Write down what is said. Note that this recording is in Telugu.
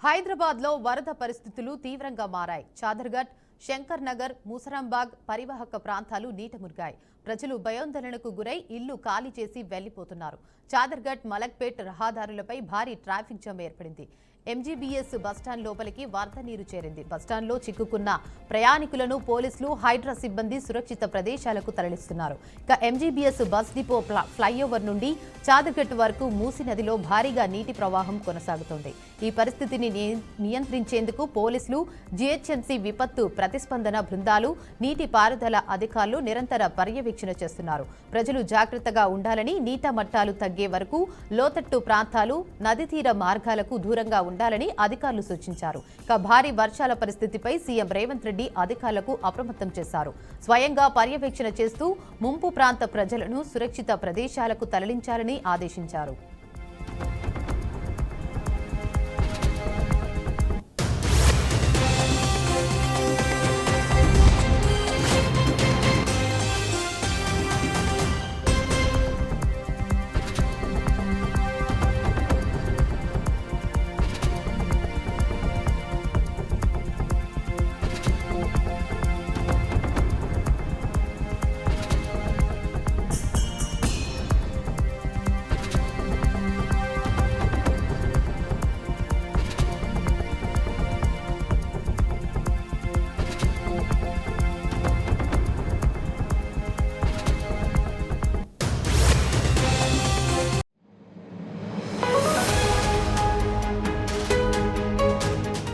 హైదరాబాద్ లో వరద పరిస్థితులు తీవ్రంగా మారాయి. చాదర్ఘట్, శంకర్ నగర్, ముసరాంబాగ్ పరివాహక ప్రాంతాలు నీట మునిగాయి. ప్రజలు భయాందోళనకు గురై ఇల్లు ఖాళీ చేసి వెళ్లిపోతున్నారు. చాదర్ఘట్, మలక్పేట్ రహదారులపై భారీ ట్రాఫిక్ జామ్ ఏర్పడింది. ఎంజీబీఎస్ బస్టాండ్ లోపలికి వరద నీరు చేరింది. బస్టాండ్లో చిక్కుకున్న ప్రయాణికులను పోలీసులు, హైడ్రా సిబ్బంది సురక్షిత ప్రదేశాలకు తరలిస్తున్నారు. ఇక ఎంజీబీఎస్ బస్ డిపో ఫ్లైఓవర్ నుండి చాదర్ఘట్ వరకు మూసీ నదిలో భారీగా నీటి ప్రవాహం కొనసాగుతోంది. ఈ పరిస్థితిని నియంత్రించేందుకు పోలీసులు, జీహెచ్ఎంసీ విపత్తు ప్రతిస్పందన బృందాలు, నీటి పారుదల అధికారులు నిరంతర పర్యవేక్షణ చేస్తున్నారు. ప్రజలు జాగ్రత్తగా ఉండాలని, నీట మట్టాలు తగ్గే వరకు లోతట్టు ప్రాంతాలు, నది తీర మార్గాలకు దూరంగా ఉండాలని అధికారులు సూచించారు. ఇక భారీ వర్షాల పరిస్థితిపై సీఎం రేవంత్ రెడ్డి అధికారులకు అప్రమత్తం చేశారు. స్వయంగా పర్యవేక్షణ చేస్తూ ముంపు ప్రాంత ప్రజలను సురక్షిత ప్రదేశాలకు తరలించాలని ఆదేశించారు.